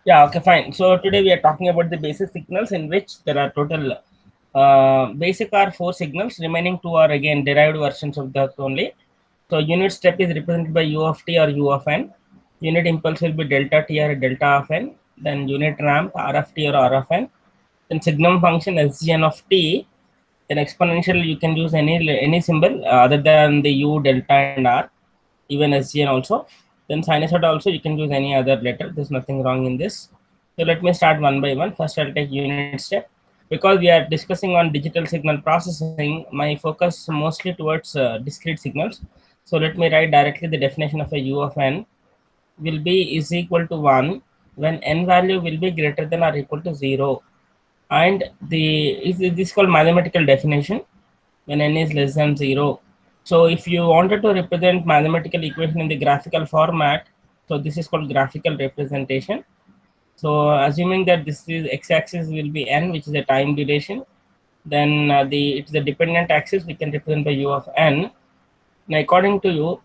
Yeah, okay, fine. So today we are talking about the basic signals in which there are total basic are four signals, remaining two are again derived versions of that only. So unit step is represented by u of t or u of n. Unit impulse will be delta t or delta of n. Then unit ramp r of t or r of n. Then signum function sgn of t. Then exponential you can use any symbol other than the u, delta, and r, even SGN also. Then sinusoid also you can use any other letter. There's nothing wrong in this. So let me start one by one. First I'll take unit step. Because we are discussing on digital signal processing, my focus mostly towards discrete signals. So let me write directly the definition of a u of n will be is equal to 1 when n value will be greater than or equal to 0. And this is called mathematical definition when n is less than 0. So if you wanted to represent mathematical equation in the graphical format, so this is called graphical representation. So assuming that this is x-axis will be n, which is the time duration, then it's the dependent axis we can represent by u of n. Now according to you,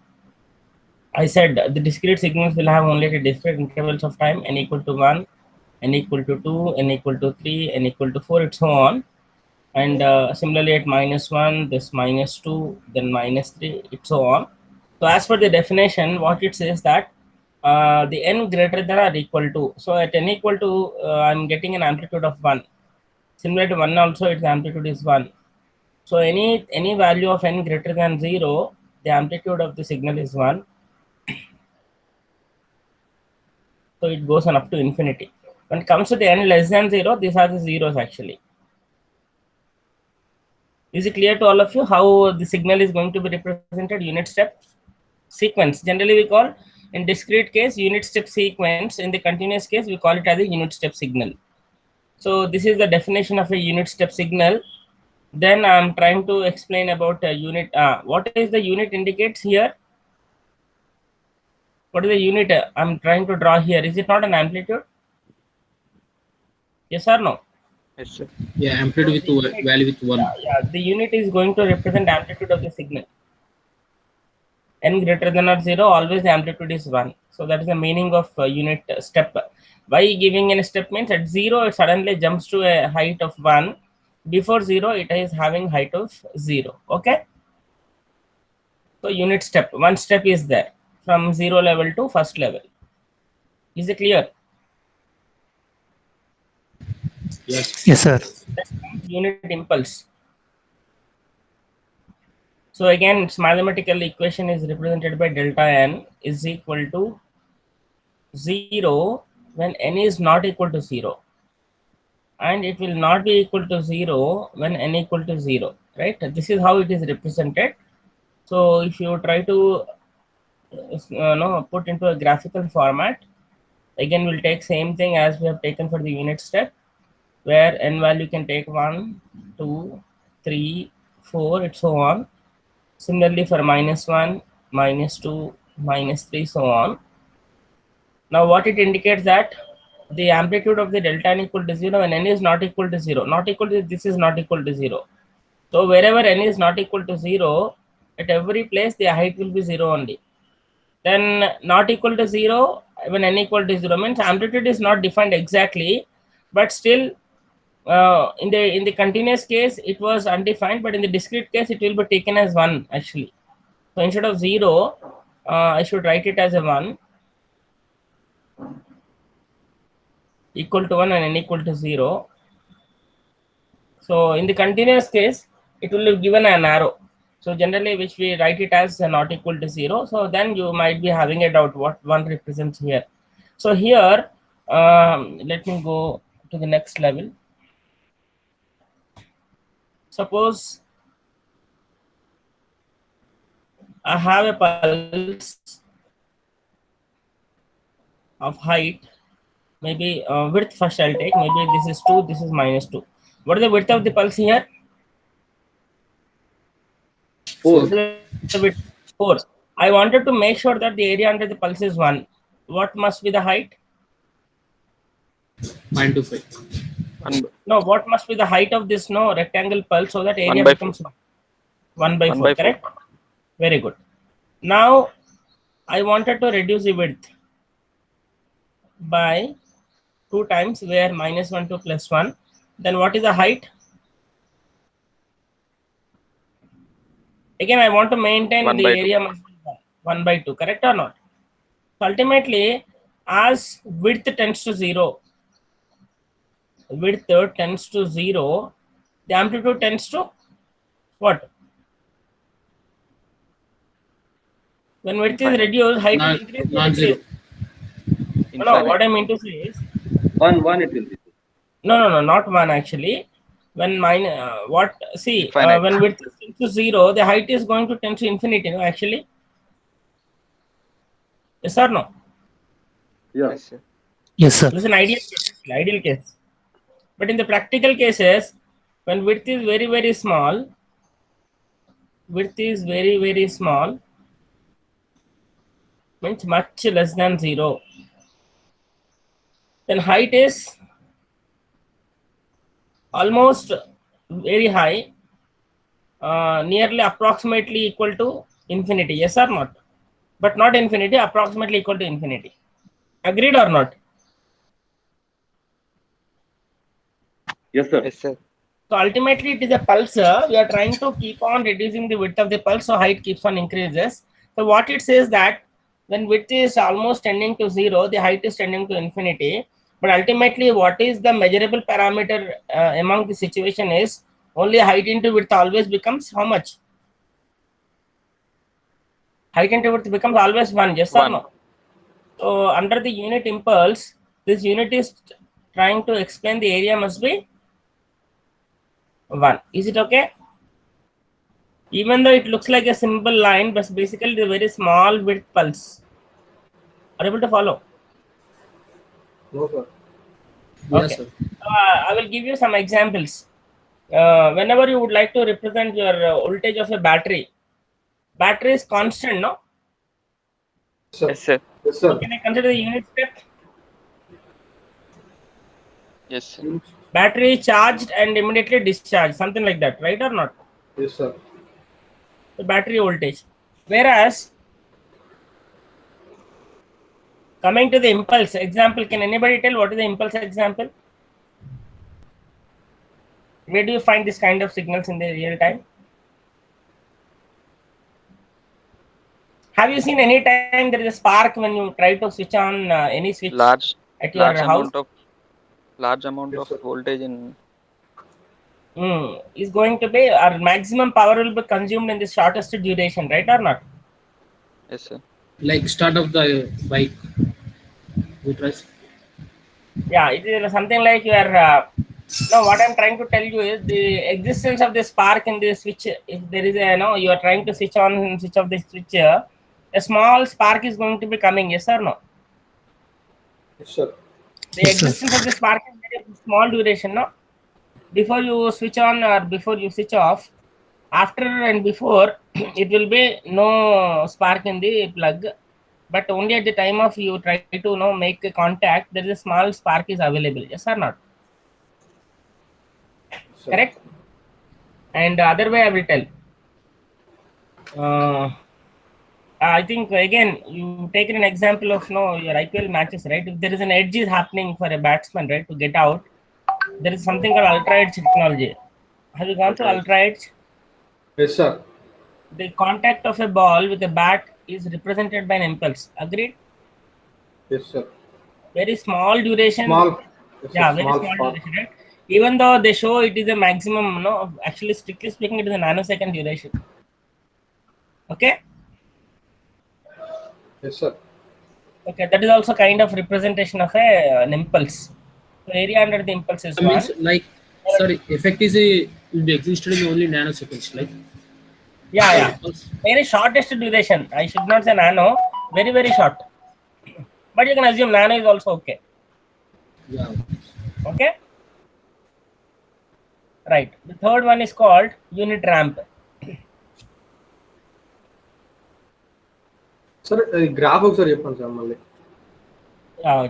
I said the discrete signals will have only the discrete intervals of time n equal to 1, n equal to 2, n equal to 3, n equal to 4, and so on. And similarly at -1, this -2, then -3, it's so on. So as per the definition, what it says that the n greater than or equal to, so at n equal to I'm getting an amplitude of 1. Similar to 1 also, its amplitude is 1. So any value of n greater than 0, the amplitude of the signal is 1. So it goes on up to infinity. When it comes to the n less than 0, these are the zeros actually. Is it clear to all of you how the signal is going to be represented? Unit step sequence. Generally, we call in discrete case unit step sequence. In the continuous case, we call it as a unit step signal. So this is the definition of a unit step signal. Then I'm trying to explain about a unit. What is the unit indicates here? What is the unit I'm trying to draw here? Is it not an amplitude? Yes or no? Yes, sir. Yeah, amplitude So with the unit, value with 1. the unit is going to represent amplitude of the signal. N greater than or 0, always the amplitude is 1. So that is the meaning of unit step. By giving in a step means at 0 it suddenly jumps to a height of 1. Before 0 it is having height of 0. Okay. So unit step, one step is there from 0 level to first level. Is it clear? Yes. Yes, sir. Let's come to unit impulse. So again, its mathematical equation is represented by delta n is equal to 0 when n is not equal to 0, and it will not be equal to 0 when n equal to 0, right? This is how it is represented. So if you try to put into a graphical format, again we'll take same thing as we have taken for the unit step, where n value can take 1, 2, 3, 4, and so on. Similarly for -1, -2, -3, so on. Now what it indicates that the amplitude of the delta n equal to 0 when n is not equal to 0. Not equal to, this is not equal to 0. So wherever n is not equal to 0, at every place the height will be 0 only. Then not equal to 0 when n equal to 0 means amplitude is not defined exactly, but still in the continuous case it was undefined, but in the discrete case it will be taken as 1 actually. So instead of 0, I should write it as a 1 equal to 1 and n equal to 0. So in the continuous case, it will have given an arrow. So generally, which we write it as not equal to 0. So then you might be having a doubt what 1 represents here. So here, let me go to the next level. Suppose I have a pulse of height, maybe width first I'll take, maybe this is 2, this is -2. What is the width of the pulse here? 4. The width 4. I wanted to make sure that the area under the pulse is 1. What must be the height? 0.25. No, what must be the height of this rectangle pulse so that area 1/4. becomes 1 by 4, 1/4. correct? Very good. Now I wanted to reduce the width. by 2 times where -1 to +1. Then what is the height? Again, I want to maintain 1 the by 2. area must be 1 by 2, correct or not? So ultimately, as width tends to 0, the amplitude tends to what? When width is Infinite. reduced, height will increase or Non-zero. decrease? No, Infinite. what I mean to say is, One it will be. no, not 1 actually. When mine, Infinite. when width is tends to 0, the height is going to tend to infinity, no, actually? Yes or no? Yeah. Yes, sir. Yes, sir. This is an ideal case. But in the practical cases, when width is very small, means much less than 0, then height is almost very high, nearly approximately equal to infinity. Yes or not? But not infinity, approximately equal to infinity. Agreed or not? Yes, sir. Yes, sir. So ultimately it is a pulsar. We are trying to keep on reducing the width of the pulse, so height keeps on increases. So what it says that when width is almost tending to 0, the height is tending to infinity. But ultimately, what is the measurable parameter among the situation is only height into width always becomes how much? Height into width becomes always 1, yes or 1. no? So under the unit impulse, this unit is trying to explain the area must be 1. Is it okay? Even though it looks like a simple line, but basically the very small width pulse. Are you able to follow? No, sir. Yes, Okay. sir. I will give you some examples. Whenever you would like to represent your voltage of a battery is constant, no? Yes, sir. Yes, So sir. can I consider the unit step? Yes, sir. Battery charged and immediately discharged, something like that, right or not? Yes, sir. The battery voltage. Whereas coming to the impulse example, can anybody tell what is the impulse example? Where do you find this kind of signals in the real time? Have you seen any time there is a spark when you try to switch on any switch Large at your large house? amount of large amount Yes, of sir. voltage in. Is going to be our maximum power will be consumed in the shortest duration, right or not? Yes, sir. Like start of the bike. We press. Yeah, it is something like your. No, what I'm trying to tell you is the existence of the spark in the switch. If there is a you are trying to switch on and switch off the switch, a small spark is going to be coming. Yes or no? Yes, sir. The Yes, sir. existence of the spark is very small duration. No, before you switch on or before you switch off, after and before, it will be no spark in the plug, but only at the time of you try to make a contact, there is a small spark is available. Yes or not? Yes, sir. Correct. And the other way I will tell. I think again you take an example of your IPL matches, right? If there is an edge is happening for a batsman, right, to get out, there is something called ultra edge technology. Have you gone to Ultra. ultra edge? Yes, sir. The contact of a ball with a bat is represented by an impulse. Agreed? Yes, sir. Very small duration. Small. Yes, sir. Yeah, very Small small spark. duration, right? Even though they show it is a maximum, no, actually strictly speaking, it is a nanosecond duration. Okay. Yes, sir. Okay, that is also kind of representation of an impulse. So area under the impulse is Means one. like sorry, effect is a will be existed in only nanoseconds. Like Yeah. impulse. Very shortest duration. I should not say nano. Very short. But you can assume nano is also okay. Yeah. Okay. Right. The third one is called unit ramp. Sir, graph ఒకసారి చెప్పండి sir మళ్ళీ.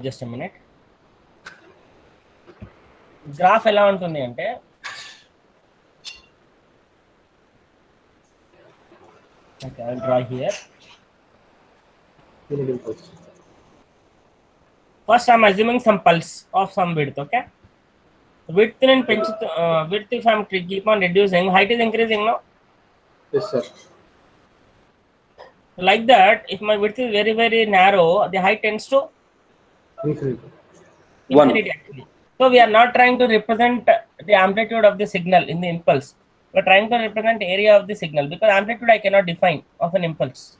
Just a minute. Graph ఎలా ఉంటుంది అంటే okay, I'll draw here. Unit impulse. First, I'm assuming some pulse of some width. Okay. Width and width, if I'm keep on reducing, height is increasing now. Yes, sir. Like that, if my width is very, very narrow, the height tends to Infinity. infinity actually. So we are not trying to represent the amplitude of the signal in the impulse. We're trying to represent area of the signal, because amplitude I cannot define of an impulse,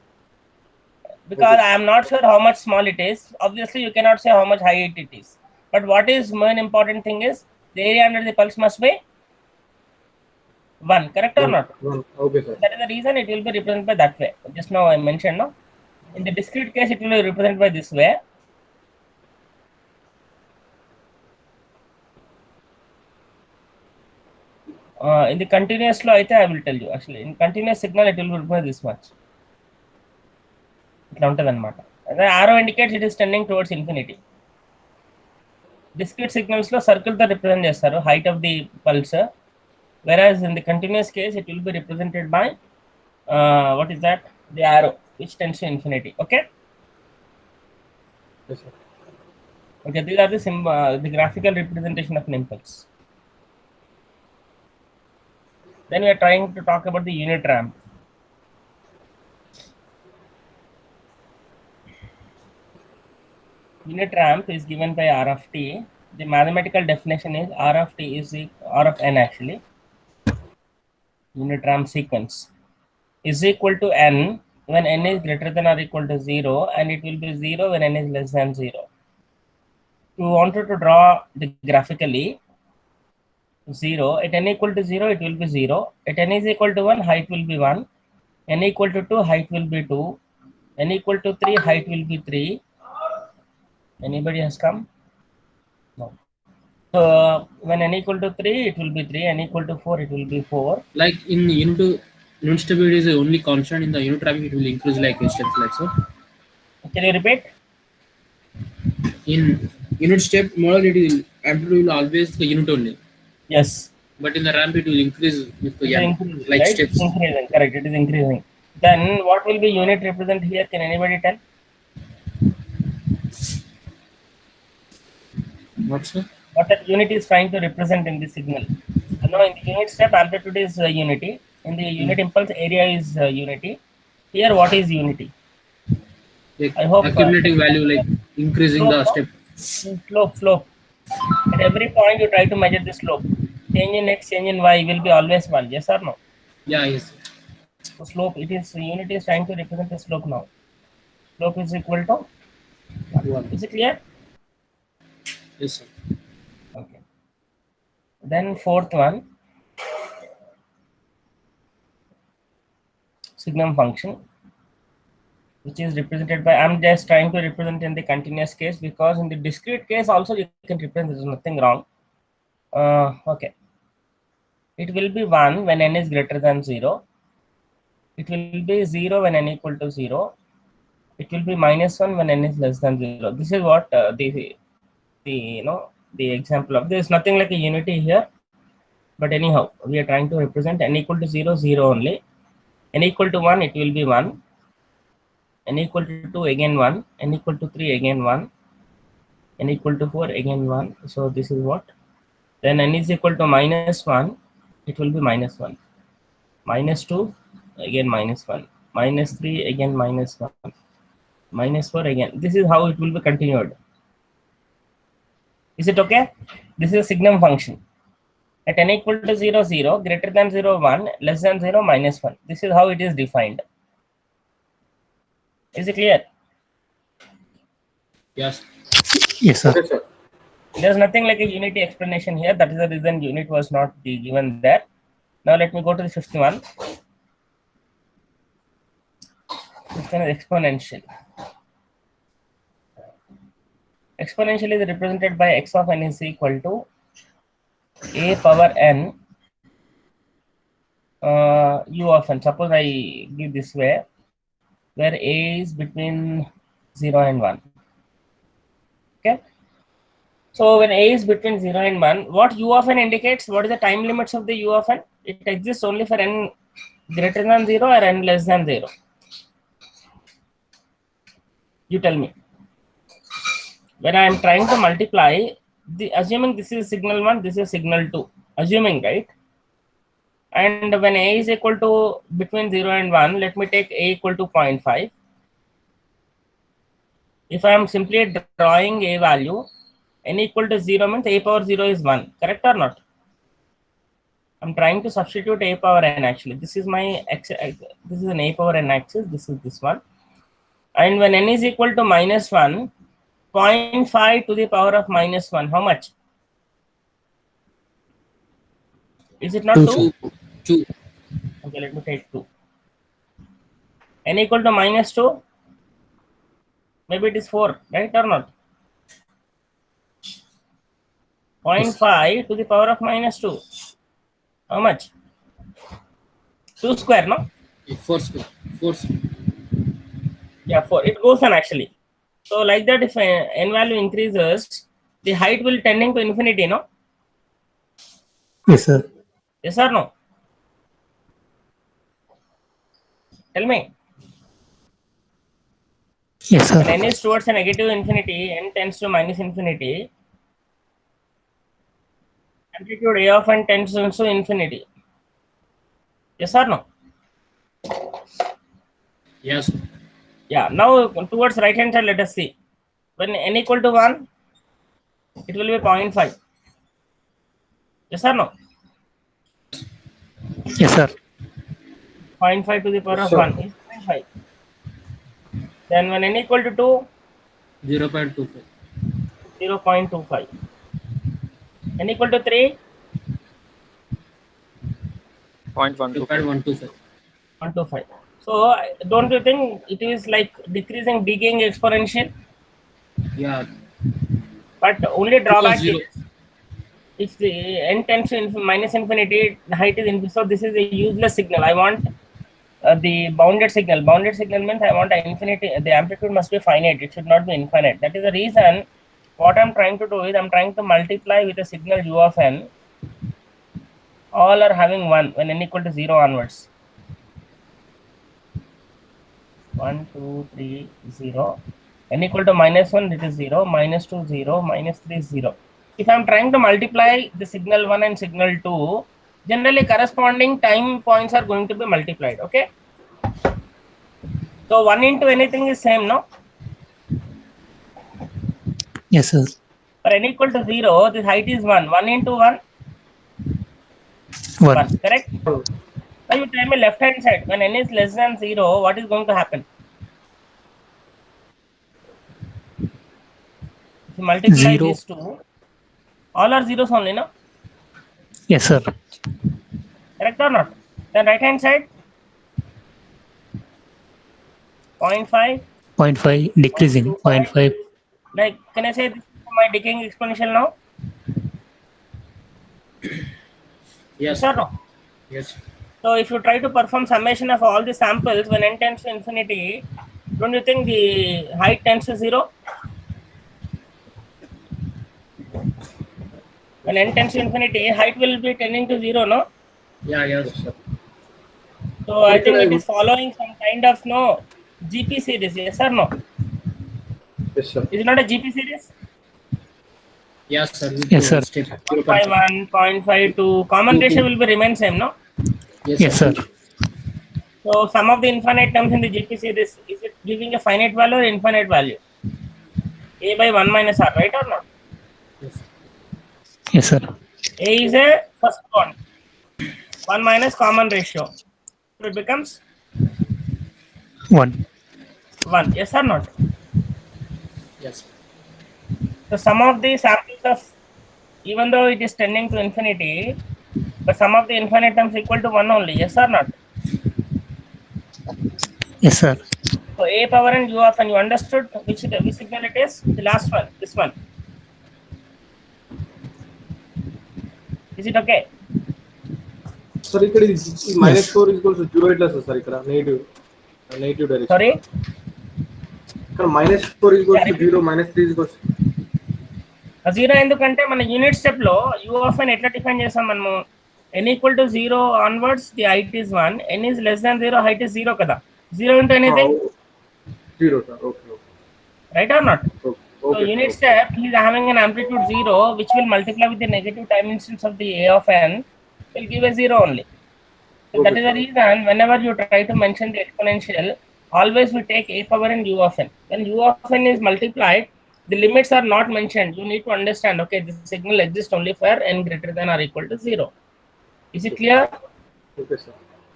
because I am not sure how much small it is. Obviously, you cannot say how much height it is. But what is main important thing is the area under the pulse must be 1, correct or not? One. Okay, sir. That is the reason it will be represented by that way. Just now I mentioned, no? In the discrete case, it will be represented by this way. In the continuous flow, I will tell you actually. In continuous signal, it will be represented this much. The arrow indicates it is tending towards infinity. Discrete signals lo circle to represent chesaru height of the pulse, whereas in the continuous case it will be represented by what is that, the arrow which tends to infinity. Okay. Yes, sir. Okay, these are the graphical representation of an impulse. Then we are trying to talk about the unit ramp. Unit ramp is given by R of t. The mathematical definition is R of t is R of n actually. Unit ramp sequence is equal to n when n is greater than or equal to 0, and it will be 0 when n is less than 0. If you wanted to draw the graphically 0, at n equal to 0, it will be 0. At n is equal to 1, height will be 1. N equal to 2, height will be 2. N equal to 3, height will be 3. Anybody has come? No. So when n equal to 3, it will be 3. N equal to 4, it will be 4. Like in unit stability is the only constant. In the unit ramp, it will increase like steps like so. Can you repeat? In unit step model, it will amplitude will always the unit only. Yes. But in the ramp, it will increase with the Increasing, like right? steps. It's increasing. Correct. It is increasing. Then what will be unit represent here? Can anybody tell? What, sir? What that unit is trying to represent in the signal? Now in the unit step, amplitude is unity. In the unit impulse, area is unity. Here, what is unity? Like I hope accumulating value, like increasing the step. Slope. At every point, you try to measure the slope. Change in x, change in y will be always 1. Yes or no? Yeah, yes. So slope, it is unity is trying to represent the slope now. Slope is equal to 1. Is it clear? Yes, sir. Okay. Then fourth one, signum function, which is represented by, I'm just trying to represent in the continuous case, because in the discrete case also you can represent, there is nothing wrong. Okay. It will be 1 when n is greater than 0. It will be 0 when n equal to 0. It will be -1 when n is less than 0. This is what the example of. There is nothing like a unity here, but anyhow, we are trying to represent n equal to 0, 0 only. N equal to 1, it will be 1. N equal to 2, again 1. N equal to 3, again 1. N equal to 4, again 1. So this is what. Then n is equal to -1, it will be -1. -2, again -1. -3, again -1. -4, again. This is how it will be continued. Is it okay? This is a signum function. At n equal to 0, 0, greater than 0, 1, less than 0, -1. This is how it is defined. Is it clear? Yes. Yes, sir. Okay, sir. There's nothing like a unity explanation here. That is the reason unit was not given there. Now let me go to the fifth one. Fifth one is exponential. Exponential is represented by x of n is equal to a power n u of n. Suppose I give this way, where a is between 0 and 1. Okay. So when a is between 0 and 1, what u of n indicates? What is the time limits of the u of n? It exists only for n greater than 0 or n less than 0. You tell me. when I am trying to multiply, assuming this is signal 1, this is signal 2, assuming, right? And when a is equal to between 0 and 1, let me take a equal to 0.5. If I am simply drawing a value, n equal to 0 means a power 0 is 1, correct or not? I'm trying to substitute a power n actually. This is my x, this is an a power n axis, this is this one. And when n is equal to minus 1, 0.5 to the power of minus 1, how much? Is it not 2? 2. Okay, let me take 2. N equal to minus 2, maybe it is 4, right or not? 0.5 to the power of minus 2. How much? 2 square, no? 4 square. 4 square. Yeah, 4. It goes on actually. So like that, if n value increases, the height will tending to infinity, no? Yes, sir. Yes or no? Tell me. Yes, sir. When n is towards a negative infinity, n tends to minus infinity. Amplitude a of n tends to infinity. Yes or no? Yes. Yeah. Now towards right hand side, let us see. When n equal to 1, it will be 0.5. Yes or no? Yes, sir. 0.5 to the power Yes, of sir. 1 is 0.5. Then when n equal to 2, 0.25. 0.25. N equal to 3, 0.125. 0.125. 125. So don't you think it is like decreasing, decaying exponential? Yeah. But only drawback 0. is if the n tends to minus infinity, the height is infinity. So this is a useless signal. I want the bounded signal. Bounded signal means I want an infinity. The amplitude must be finite. It should not be infinite. That is the reason. What I'm trying to do is I'm trying to multiply with a signal u of n. All are having 1 when n equal to 0 onwards. 1, 2, 3, 0. N equal to minus 1, it is 0. Minus 2, 0. Minus 3, 0. If I'm trying to multiply the signal 1 and signal 2, generally corresponding time points are going to be multiplied. Okay. So 1 into anything is same, no? Yes, sir. For n equal to 0, the height is 1. 1 into 1, 1. 1. Correct? Now you tell me left hand side. When n is less than 0, what is going to happen? If you multiply 0. these two, all are zeros only, no? Yes, sir. Correct or not? Then right hand side, 0.5. 0.5 decreasing. 0.5. Like, can I say this is my decaying exponential now? Yes. Yes or no? Yes. So if you try to perform summation of all the samples when n tends to infinity, don't you think the height tends to 0? When n tends to infinity, height will be tending to 0, no? Yeah. Yes. Yes, sir. So I think it is following some kind of GP series, yes or no? Yes, sir. Is it not a GP series? Yes, sir. Yes, sir. Step 0.51, 0.52, common ratio will be remain same, no? Yes, sir. So sum of the infinite terms in the GP series, is it giving a finite value or infinite value? A by 1 minus r, right or not? Yes. Yes, sir. A is a first one. 1 minus common ratio. So it becomes 1. 1. Yes or not? Yes. So sum of the samples of, even though it is tending to infinity, but sum of the infinite terms equal to 1 only. Yes or not? Yes, sir. So a power and u of n, you understood which signal it is? The last one, this one. Is it okay? Sir, ఇక్కడ ఈ minus 4 is equals to 0 ఇట్లా sir ఇక్కడ negative direction. Sorry? ఇక్కడ minus 4 is equals to 0, minus 3 is equals to 0 ఎందుకంటే మన unit step లో u of n ఎట్లా define చేసాం మనము? n equal to 0 onwards the height is 1, n is less than 0, height is 0 కదా. 0 into anything, 0 sir. Okay. right or not? So unit step, he is having an amplitude 0, which will multiply with the negative time instance of the a of n, will give a 0 only. So that is the reason whenever you try to mention the exponential, always we take a power n u of n. When u of n is multiplied, the limits are not mentioned. You need to understand, okay, this signal exists only for n greater than or equal to 0. Is it clear? Okay, sir.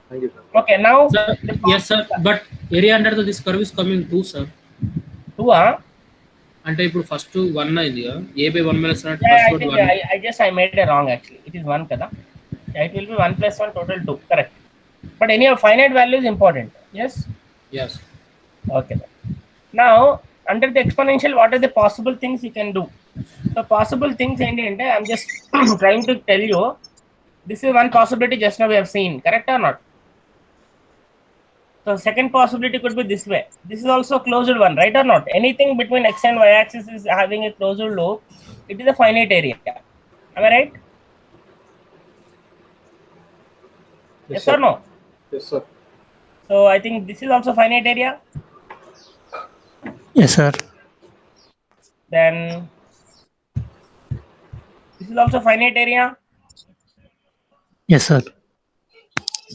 Thank you, sir. Okay, now Sir, yes, sir. But area under this curve is coming 2, sir. 2, అంటే ఇప్పుడు first 1 అయింది కదా a by 1 minus yeah, first I word think 1. I made a wrong actually. It is 1 kada. Yeah, it will be 1 plus 1 total 2, correct. But anyhow, finite value is important. Yes. Yes. Okay. Now, under the exponential, what are the possible things you can do? So, possible things, I'm just trying to tell you. This is one possibility just now we have seen. Correct or not? So, second possibility could be this way. This is also a closed one, right or not? Anything between x and y axis is having a closed loop. It is a finite area. Am I right? Yes sir. or no? Yes, sir. So, I think this is also finite area. Yes, sir. Then this is also finite area. Yes, sir.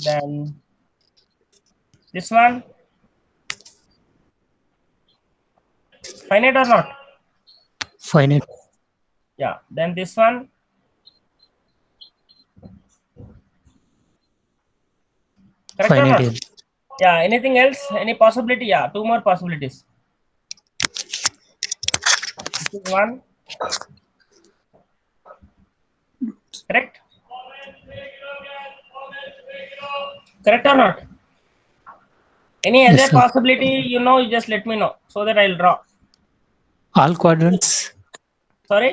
Then this one, finite or not? Finite. Yeah. Then this one, correct or Finite. not? Yeah. Anything else? Any possibility? Yeah. 2 more possibilities. This is one. Correct? Correct or not? Any Yes, other sir. possibility, you just let me know so that I'll draw. All quadrants. Sorry?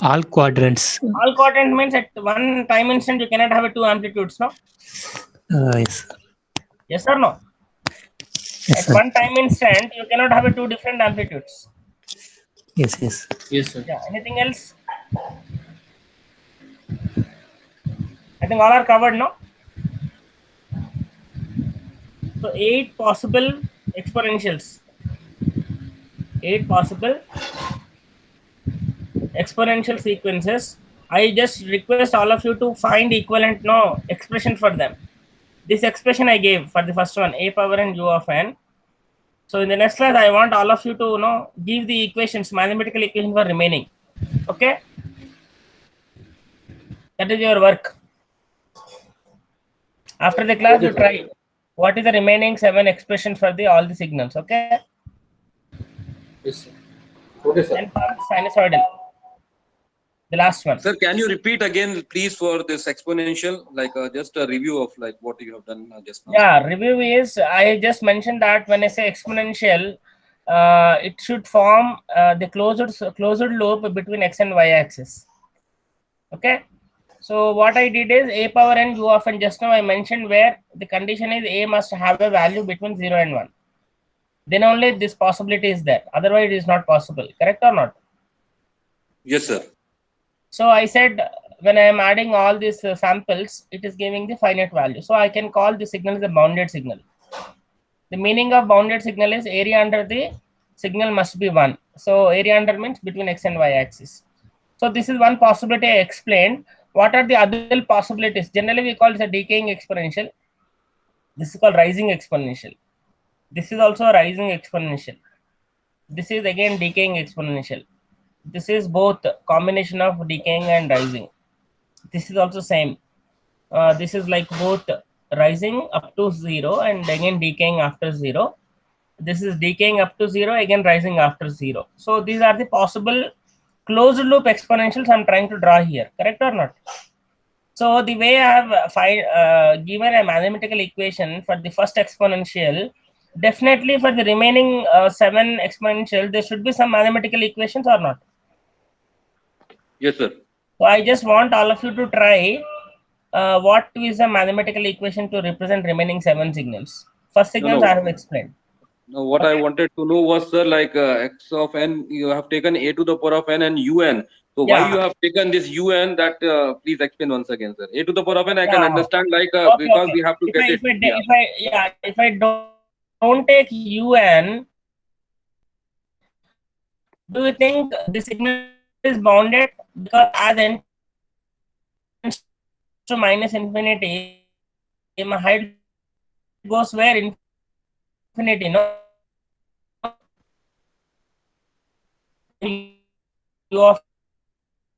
All quadrants. All quadrant means at one time instant you cannot have 2 amplitudes, no? Yes, sir. Yes or no? Yes, At sir. one time instant you cannot have 2 different amplitudes. Yes, yes. Yes, sir. Yeah. Anything else? I think all are covered, no? So 8 possible exponentials. 8 possible exponential sequences. I just request all of you to find equivalent expression for them. This expression I gave for the first one, a power n u of n. So in the next class, I want all of you to give the equations, mathematical equation for remaining. Okay, that is your work. After the class, you try what is the remaining 7 expressions for all the signals. Okay. Yes, sir. Okay, sir. And for sinusoidal, the last one. Sir, can you repeat again, please, for this exponential, like just a review of like what you have done just now? Yeah, review is I just mentioned that when I say exponential, it should form the closed loop between x and y axis. Okay. So what I did is a power n u of n, just now I mentioned where the condition is a must have a value between 0 and 1. Then only this possibility is there. Otherwise, it is not possible. Correct or not? Yes, sir. So I said when I am adding all these samples, it is giving the finite value. So I can call the signal as a bounded signal. The meaning of bounded signal is area under the signal must be 1. So area under means between x and y axis. So this is one possibility I explained. What are the other possibilities? Generally, we call it a decaying exponential. This is called rising exponential. This is also a rising exponential. This is again decaying exponential. This is both combination of decaying and rising. This is also same. This is like both rising up to 0 and again decaying after 0. This is decaying up to 0, again rising after 0. So these are the possible closed loop exponentials I'm trying to draw here. Correct or not? So the way I have given a mathematical equation for the first exponential, definitely for the remaining 7 exponential, there should be some mathematical equations or not? Yes, sir. So I just want all of you to try what is a mathematical equation to represent remaining 7 signals. First signals I have explained. Now, what I wanted to know was, sir, like x of n, you have taken a to the power of n and un. So why you have taken this un? That please explain once again, sir. A to the power of n, I can understand, like because we have to get it. If I don't take un, Do you think the signal is bounded? Because as n tends to minus infinity, my height goes where? Infinity, no? U of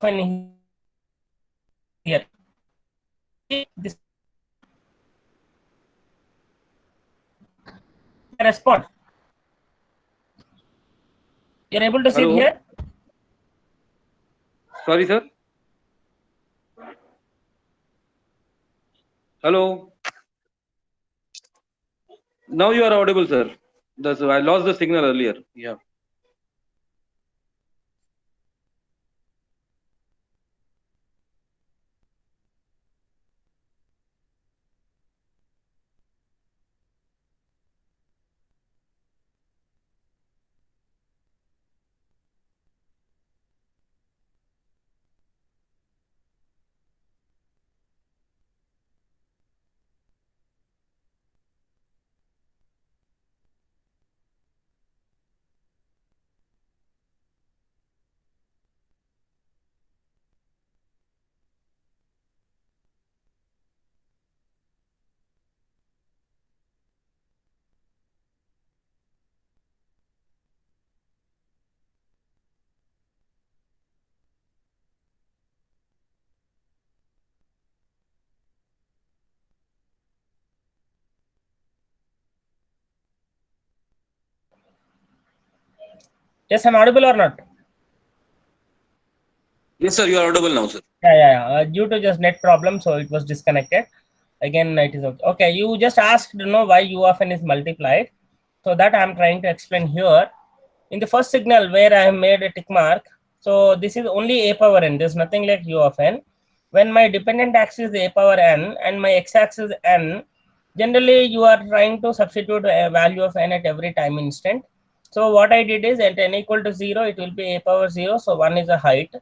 n here. This respond. You're able to see it Hello? here? Sorry, sir. Hello. Now you are audible, sir. I lost the signal earlier. Yeah. Yes, I'm audible or not? Yes, sir. You are audible now, sir. Yeah. Due to just net problem, so it was disconnected. Again, it is okay. Okay, you just asked to know why u of n is multiplied. So that I'm trying to explain here. In the first signal where I have made a tick mark, so this is only a power n. There's nothing like u of n. When my dependent axis is a power n and my x-axis n, generally you are trying to substitute a value of n at every time instant. So what I did is at n equal to 0, it will be a power 0. So 1 is a height.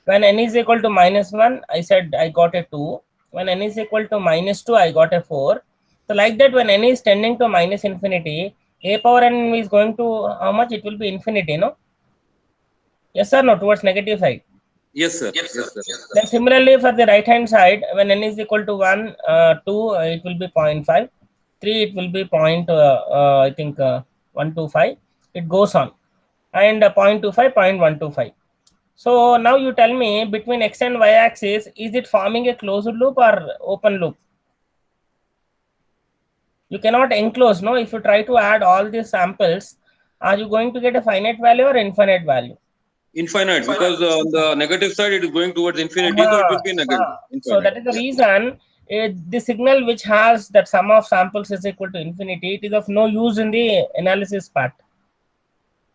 When n is equal to minus 1, I said I got a 2. When n is equal to minus 2, I got a 4. So like that, when n is tending to minus infinity, a power n is going to how much? It will be infinity, no? Yes or no? Towards negative side. Yes, sir. Yes, sir. Then similarly for the right hand side, when n is equal to 1, 2, it will be 0.5. 3, it will be I think 125. It goes on. And 0.25, 0.125. So now you tell me, between x and y axis, is it forming a closed loop or open loop? You cannot enclose, no? If you try to add all these samples, are you going to get a finite value or infinite value? Infinite, because on the negative side it is going towards infinity, so it will be negative. So that is the reason the signal which has that sum of samples is equal to infinity, it is of no use in the analysis part.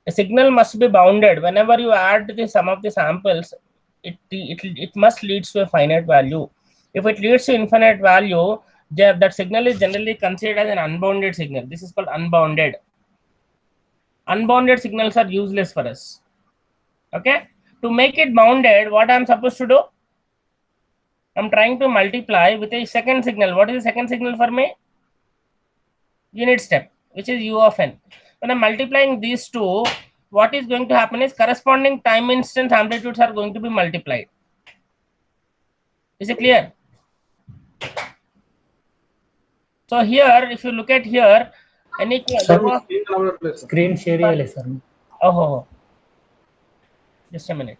A signal must be bounded. Whenever you add the sum of the samples, it must lead to a finite value. If it leads to infinite value, that signal is generally considered as an unbounded signal. This is called unbounded. Unbounded signals are useless for us. Okay, to make it bounded, what I'm supposed to do? I'm trying to multiply with a second signal. What is the second signal for me? Unit step, which is u of n. When I'm multiplying these two, what is going to happen is corresponding time instance amplitudes are going to be multiplied. Is it clear? So here, if you look at here, any Screen share చేయాలి sir. Oh, just a minute.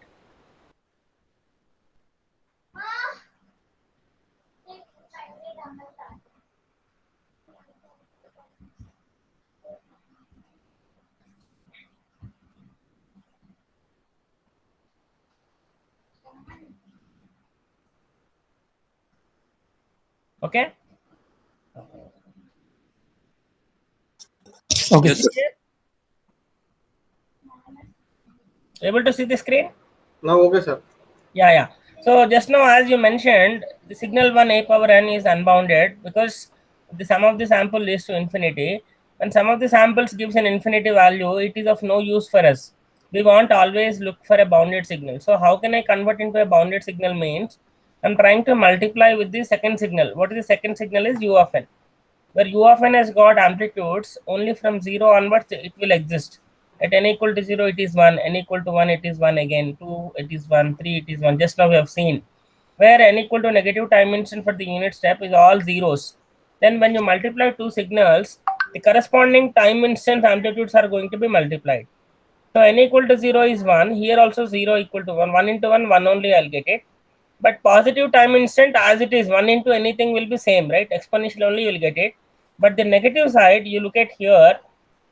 Okay. Okay. Yes, sir. Able to see the screen? Now, okay, sir. Yeah. So just now, as you mentioned, the signal 1 a power n is unbounded because the sum of the sample leads to infinity. When sum of the samples gives an infinity value, it is of no use for us. We want always look for a bounded signal. So how can I convert into a bounded signal means I'm trying to multiply with the second signal. What is the second signal is u of n. Where u of n has got amplitudes only from 0 onwards, it will exist. At n equal to 0, it is 1. N equal to 1, it is 1 again. 2, it is 1. 3, it is 1. Just now we have seen. Where n equal to negative time instant for the unit step is all zeros. Then when you multiply two signals, the corresponding time instant amplitudes are going to be multiplied. So n equal to 0 is 1. Here also 0 equal to 1. 1 into 1, 1 only I'll get it. But positive time instant as it is, 1 into anything will be same, right? Exponential only you will get it. But the negative side, you look at here,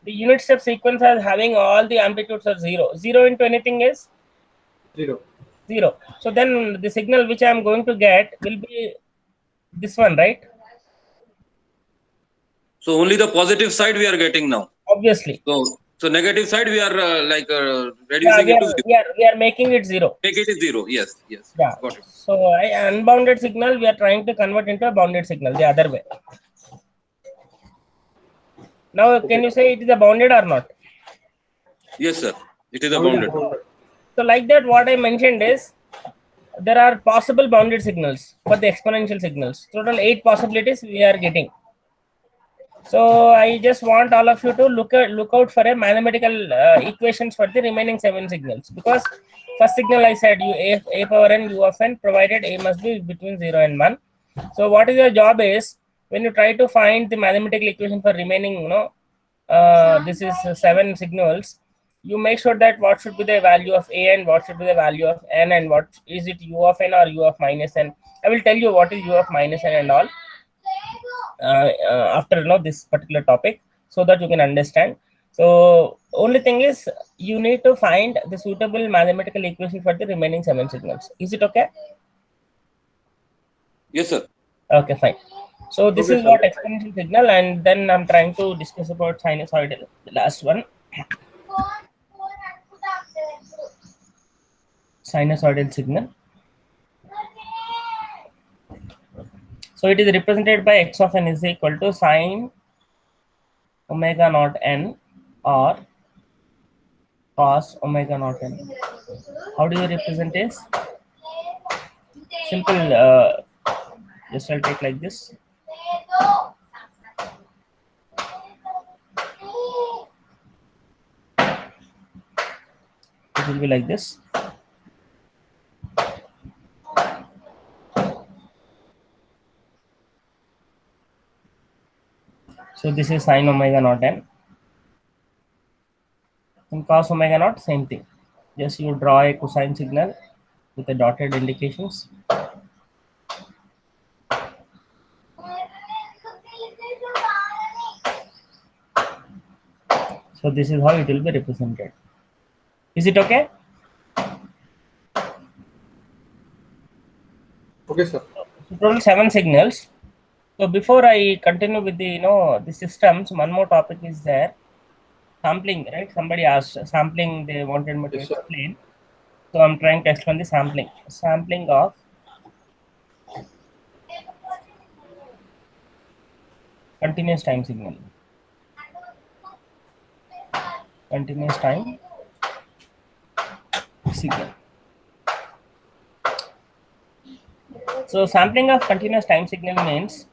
the unit step sequence as having all the amplitudes are 0. 0 into anything is 0. 0. So then the signal which I am going to get will be this one, right? So only the positive side we are getting now. Obviously. So negative side we are reducing it to 0. We are making it 0. Make it 0. Yes. Yeah. Got it. So unbounded signal we are trying to convert into a bounded signal the other way. Now can you say it is a bounded or not? Yes, sir. It is a bounded. So like that, what I mentioned is there are possible bounded signals for the exponential signals. Total 8 possibilities we are getting. So I just want all of you to look out for a mathematical equations for the remaining 7 signals, because first signal I said you a power n u of n provided a must be between 0 and 1. So what is your job is when you try to find the mathematical equation for remaining, this is 7 signals, you make sure that what should be the value of a and what should be the value of n, and what is it u of n or u of minus n. I will tell you what is u of minus n and all after this particular topic, so that you can understand. So only thing is you need to find the suitable mathematical equation for the remaining 7 signals. Is it okay? Yes, sir. Okay, fine. So this is what exponential signal, and then I'm trying to discuss about sinusoidal, the last one. Sinusoidal signal. So it is represented by x of n is equal to sine omega naught n or cos omega naught n. How do you represent this? Simple. Just I'll take like this. It will be like this. So this is sine omega naught n. In cos omega naught, same thing. Just you draw a cosine signal with the dotted indications. So this is how it will be represented. Is it okay? Okay, sir. So total 7 signals. So before I continue with the the systems, one more topic is there. Sampling, right? Somebody asked sampling, they wanted me to explain. So I'm trying to explain the sampling. Sampling of continuous time signal. Continuous time signal. So sampling of continuous time signal means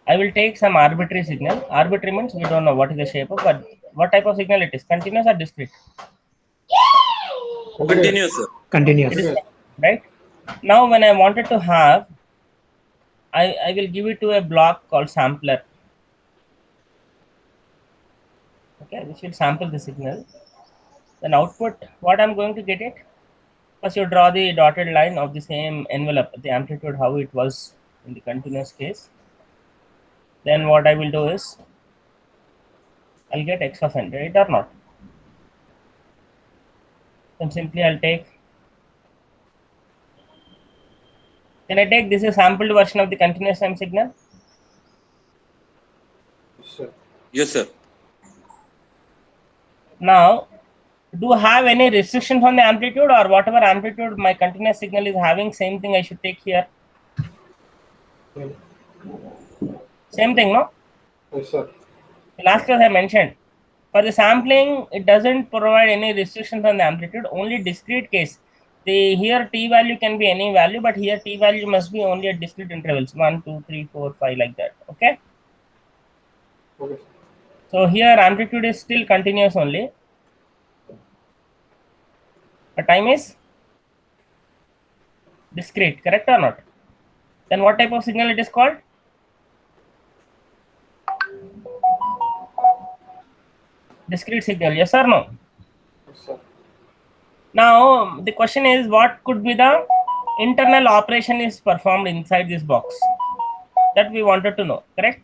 I will take some arbitrary signal. Arbitrary means we don't know what is the shape of, but what type of signal it is, continuous or discrete? Continuous, sir. Continuous. Right? Now when I wanted to have, I will give it to a block called sampler. Okay, which will sample the signal. Then output, what I'm going to get it? First you draw the dotted line of the same envelope, the amplitude how it was in the continuous case. Then what I will do is I'll get x of n, right or not? Then simply I'll take. Can I take this is sampled version of the continuous time signal? Yes, sir. Now, do you have any restrictions on the amplitude, or whatever amplitude my continuous signal is having, same thing I should take here? Same thing, no? Yes, sir. Last class I mentioned, for the sampling, it doesn't provide any restrictions on the amplitude, only discrete case. Here t value can be any value, but here t value must be only at discrete intervals, 1, 2, 3, 4, 5, like that. Okay. Okay. So here amplitude is still continuous only. The time is discrete, correct or not? Then what type of signal it is called? Discrete signal, yes or no? Yes, sir. Now the question is, what could be the internal operation is performed inside this box? That we wanted to know, correct?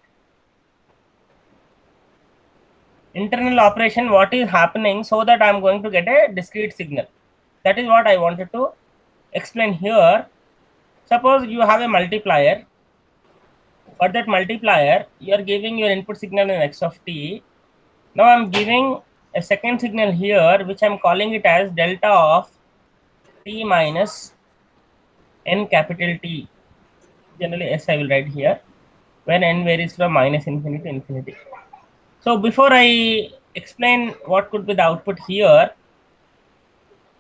Internal operation, what is happening, so that I'm going to get a discrete signal. That is what I wanted to explain here. Suppose you have a multiplier. For that multiplier, you are giving your input signal in x of t. Now I'm giving a second signal here, which I'm calling it as delta of t minus n capital T. Generally S I will write here, when n varies from minus infinity to infinity. So before I explain what could be the output here,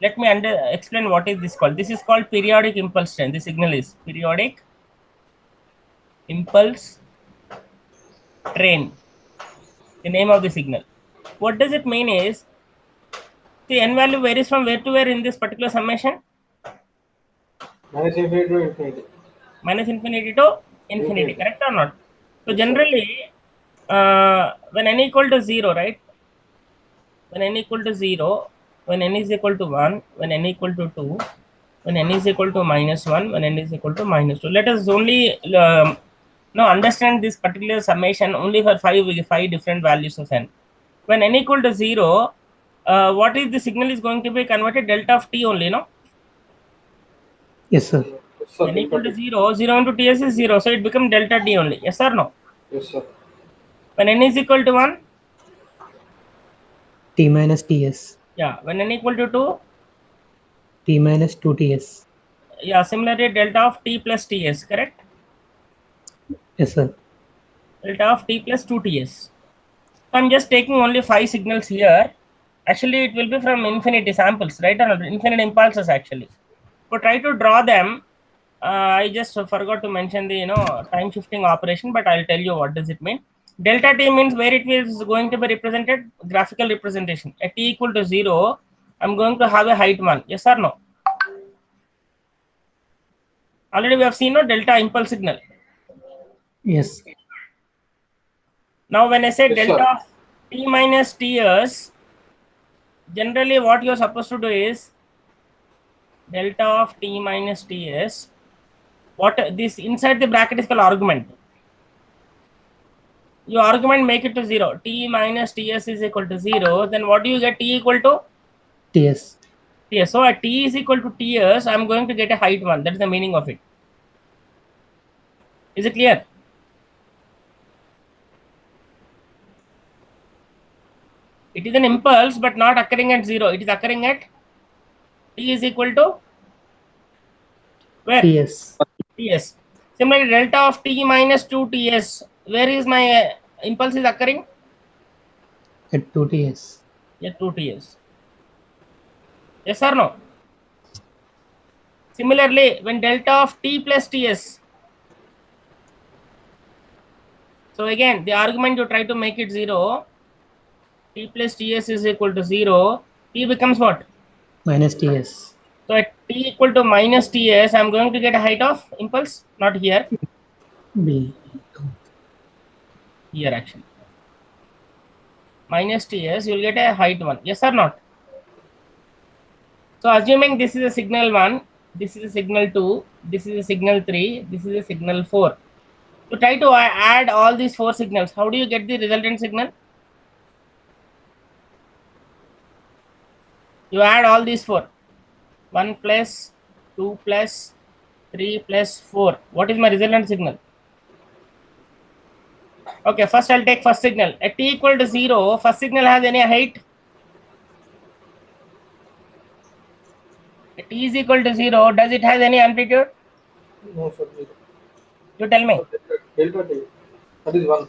let me explain what is this called. This is called periodic impulse train. The signal is periodic impulse train, the name of the signal. What does it mean is, the n value varies from where to where in this particular summation? Minus infinity to infinity. Minus infinity to infinity, correct or not? So generally, when n equal to 0, right? When n equal to 0, when n is equal to 1, when n equal to 2, when n is equal to minus 1, when n is equal to minus 2. Let us only now understand this particular summation only for five different values of n. When n equal to 0, what is the signal is going to be converted? Delta of t only, no? Yes, sir. Yes, sir. N equal to 0, 0 into ts is 0, so it becomes delta t only. Yes or no? Yes, sir. When n is equal to 1, T minus TS. yeah. When n equal to 2, T minus 2TS. yeah. Similarly, delta of t plus ts, correct? Yes, sir. Delta of t plus 2ts. I'm just taking only 5 signals here. Actually, it will be from infinity samples, right? Or infinite impulses actually. So try to draw them. I just forgot to mention the time shifting operation, but I'll tell you what does it mean. Delta t means where it is going to be represented, graphical representation. At t equal to 0, I'm going to have a height 1. Yes or no? Already we have seen no delta impulse signal. Yes. Now when I say Yes, delta sir. of t minus ts, generally what you're supposed to do is delta of t minus ts. What this inside the bracket is called argument. Your argument make it to 0. T minus ts is equal to 0. Then what do you get? T equal to TS. ts. So at t is equal to ts, I'm going to get a height 1. That is the meaning of it. Is it clear? It is an impulse, but not occurring at 0. It is occurring at t is equal to where? TS. Ts. Similarly, delta of t minus 2ts. Where is my impulse is occurring? At 2TS. Yeah, 2ts. Yes or no? Similarly, when delta of t plus ts. So again, the argument you try to make it 0. T plus ts is equal to 0. T becomes what? Minus TS. So at t equal to minus ts, I'm going to get a height of impulse. Not here. B. Here actually. Minus ts, you will get a height 1. Yes or not? So assuming this is a signal 1, this is a signal 2, this is a signal 3, this is a signal 4. So try to add all these 4 signals. How do you get the resultant signal? You add all these 4. 1 plus, 2 plus, 3 plus 4. What is my resultant signal? Okay, first I'll take first signal. At t equal to 0, first signal has any height? At t is equal to 0, does it have any amplitude? No, sir. You tell me. Delta t. That is 1.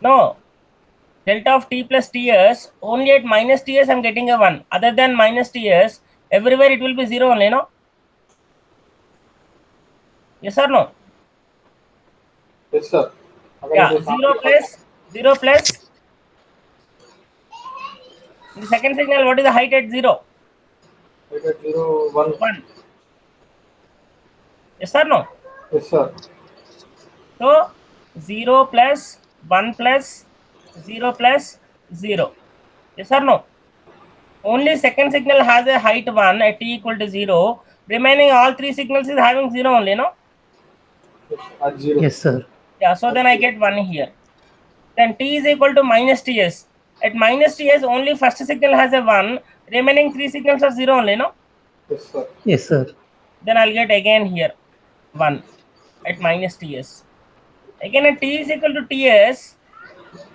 No. Delta of t plus ts, only at minus ts I'm getting a 1. Other than minus ts, everywhere it will be 0 only, no? Yes or no? Yes, sir. Yeah, 0 plus. The second signal, what is the height at 0? I get 0, 1. 1. Yes or no? Yes, sir. So 0 plus 1 plus 0 plus 0. Yes or no? Only second signal has a height 1 at t equal to 0. Remaining all three signals is having 0 only, no? Yes, at 0. Yes, sir. Yeah, so then I get 1 here. Then t is equal to minus ts. At minus ts, only first signal has a 1. Remaining three signals are 0 only, no? Yes, sir. Yes, sir. Then I'll get again here 1 at minus ts. Again at t is equal to ts,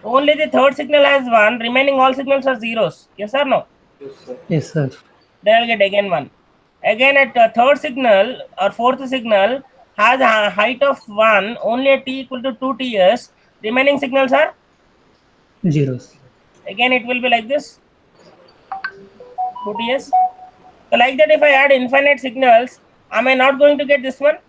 only the third signal has 1. Remaining all signals are zeros. Yes or no? Yes, sir. Yes, sir. Then I'll get again 1. Again at third signal or fourth signal has a height of 1, only at t equal to 2 ts. Remaining signals are, Zeros. again it will be like this, 2 ts. So like that, if I add infinite signals, am I not going to get this one?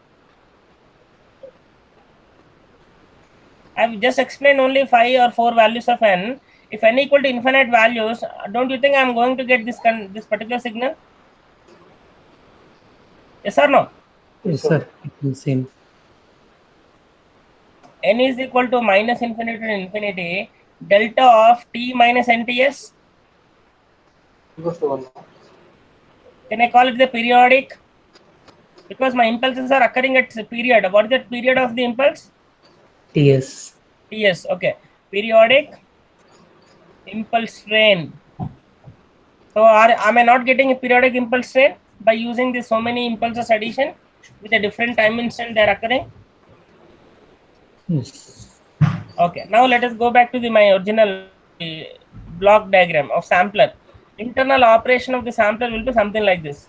I've just explained only 5 or 4 values of n. If n equal to infinite values, don't you think I'm going to get this particular signal? Yes or no? Yes, sir. It will same. N is equal to minus infinity to infinity, delta of t minus nts. Equals to 1. Can I call it the periodic? Because my impulses are occurring at period. What is the period of the impulse? TS. Ts. Okay. Periodic impulse train. So am I not getting a periodic impulse train by using this so many impulses addition with a different time instant they are occurring? Yes. Okay. Now let us go back to my original block diagram of sampler. Internal operation of the sampler will be something like this.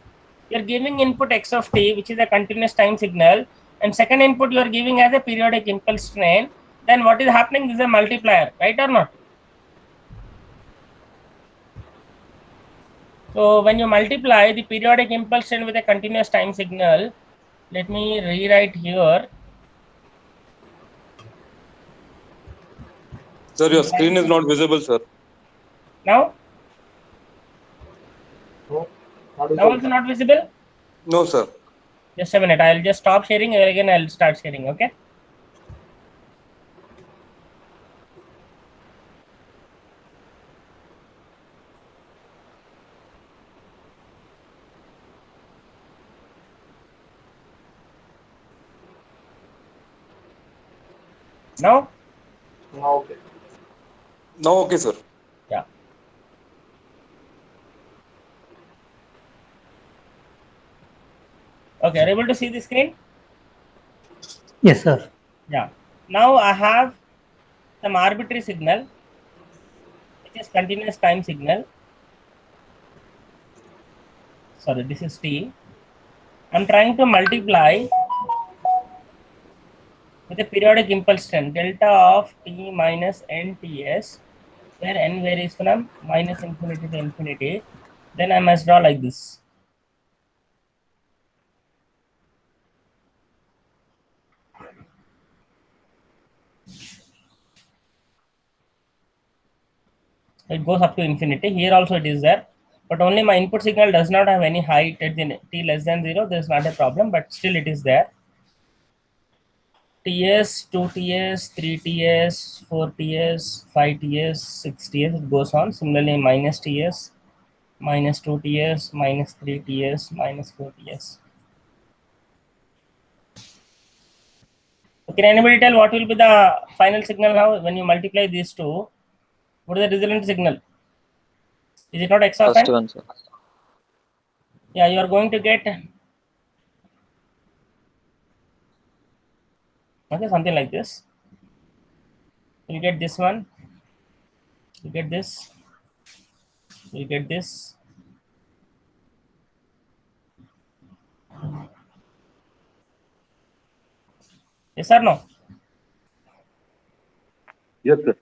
You are giving input x of t, which is a continuous time signal, and second input you are giving as a periodic impulse train. Then what is happening? This is a multiplier, right or not? So when you multiply the periodic impulse train with a continuous time signal, let me rewrite here. Sir, your screen is not visible, sir. Now? No, Now not visible. also not visible? No, sir. Just a minute. I'll just stop sharing and again I'll start sharing. Okay. Now? Now, okay. Now, okay, sir. Yeah. Okay. Are you able to see the screen? Yes, sir. Yeah. Now I have some arbitrary signal, which is continuous time signal. Sorry, this is t. I'm trying to multiply with a periodic impulse train, delta of t minus nts, where n varies from minus infinity to infinity. Then I must draw like this. It goes up to infinity. Here also it is there, but only my input signal does not have any height at the t less than 0. There is not a problem, but still it is there. TS, 2TS, 3TS, 4TS, 5TS, 6TS, it goes on. Similarly, minus TS, minus 2TS, minus 3TS, minus 4TS. Can anybody tell what will be the final signal now when you multiply these two? What is the resultant signal? Is it not x of First n? one, sir. Yeah, you are going to get, okay, something like this. You get this one, you get this, you get this. Yes or no? Yes, sir.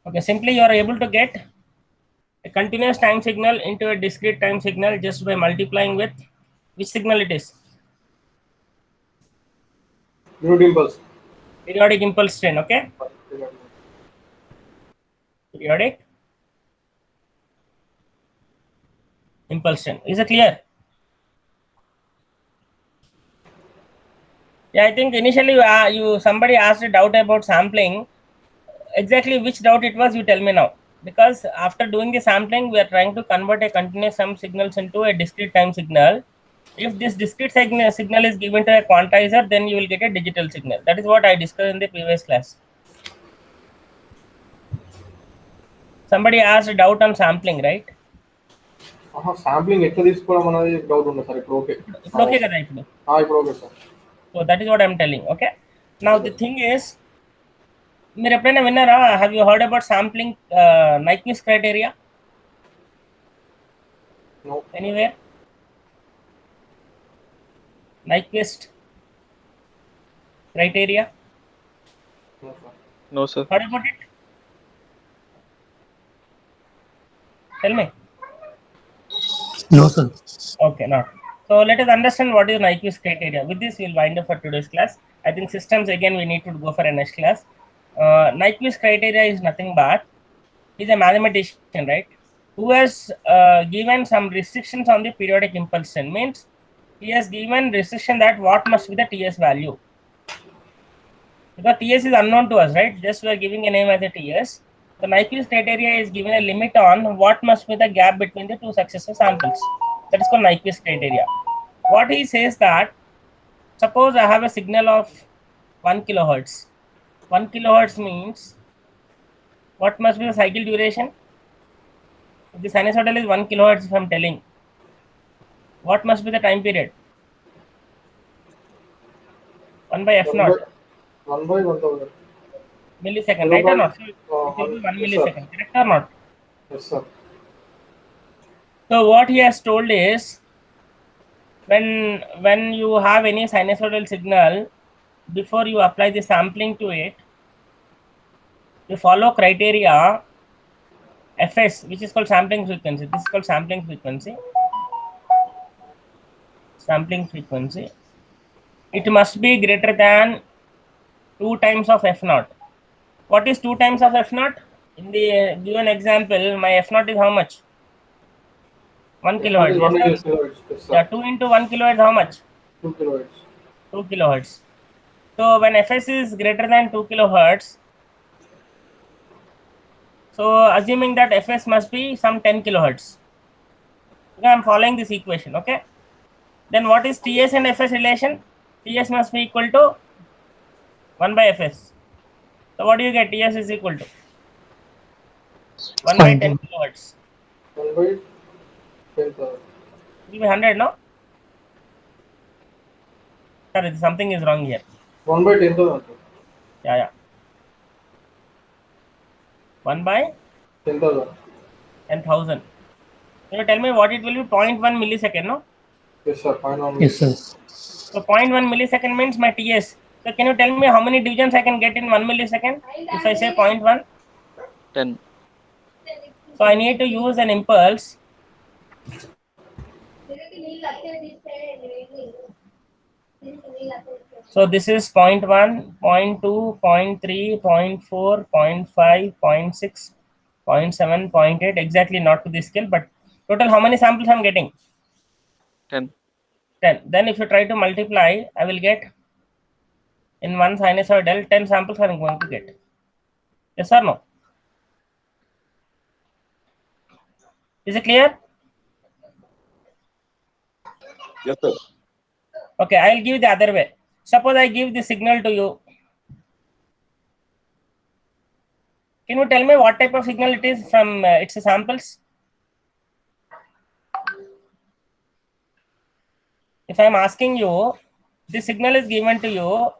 Okay, simply you are able to get a continuous time signal into a discrete time signal just by multiplying with which signal it is? Unit impulse. Periodic impulse train, okay? Periodic impulsion. Is it clear? Yeah, I think initially somebody asked a doubt about sampling. Exactly which doubt it was, you tell me now. Because after doing the sampling, we are trying to convert a continuous sum signals into a discrete time signal. If this discrete signal is given to a quantizer, then you will get a digital signal. That is what I discussed in the previous class. Somebody asked a doubt on sampling, right? Sampling ఎట్లా తీసుకోవడం అనేది doubt ఉంది sir. ఇప్పుడు okay. ఇప్పుడు okay కదా ఇప్పుడు? ఇప్పుడు okay sir. So that is what I am telling. Okay. Now the thing is, మీరు ఎప్పుడైనా విన్నారా? Have you heard about sampling Nyquist criteria? No. Anywhere? Nyquist criteria? No, sir. No, sir. Heard about it? Tell me. No, sir. Okay, not. So let us understand what is Nyquist criteria. With this, we'll wind up for today's class. I think systems again we need to go for a next class. Nyquist criteria is nothing but he's a mathematician, right? Who has given some restrictions on the periodic impulsion. Means he has given restriction that what must be the TS value. Because TS is unknown to us, right? Just we are giving a name as a TS. The Nyquist criteria is given a limit on what must be the gap between the two successive samples. That is called Nyquist criteria. What he says that, suppose I have a signal of 1 kilohertz. 1 kilohertz means what must be the cycle duration? If the sinusoidal is 1 kilohertz, if I am telling, what must be the time period? 1 by f naught. 1 by 1000. Millisecond, right or not? So it will be 1 millisecond, correct or not? Yes, sir. So what he has told is, when you have any sinusoidal signal, before you apply the sampling to it, you follow criteria Fs, which is called sampling frequency. This is called sampling frequency. Sampling frequency. It must be greater than 2 times of f naught. What is 2 times of f naught? In the given example, my f naught is how much? 1 kilohertz. One Yes, sir? kilohertz. Yes, sir. Yeah, 2 into 1 kilohertz, how much? 2 kilohertz. 2 kilohertz. So when Fs is greater than 2 kilohertz, so assuming that Fs must be some 10 kilohertz. Okay, I'm following this equation. Okay. Then what is Ts and Fs relation? Ts must be equal to 1 by Fs. So what do you get? Ts is equal to 1 by 10 kilohertz. 1 by 10,000. It will be 100, no? Sorry, something is wrong here. 1 by 10,000. Yeah. 1 by 10,000. 10,000. Can you tell me what it will be? 0.1 millisecond, no? Yes, sir. Fine on. Yes, sir. So 0.1 millisecond means my TS. So can you tell me how many divisions I can get in 1 millisecond? If I say 0.1, 10. so I need to use an impulse. So this is 0.1, 0.2, 0.3, 0.4, 0.5, 0.6, 0.7, 0.8, exactly not to this scale, but total how many samples I'm getting? 10. 10. Then if you try to multiply, I will get in one sinusoidal 10 samples I'm going to get. Yes or no? Is it clear? Yes, sir. Okay, I'll give the other way. Suppose I give the signal to you. Can you tell me what type of signal it is from its samples? If I am asking you, this signal is given to you,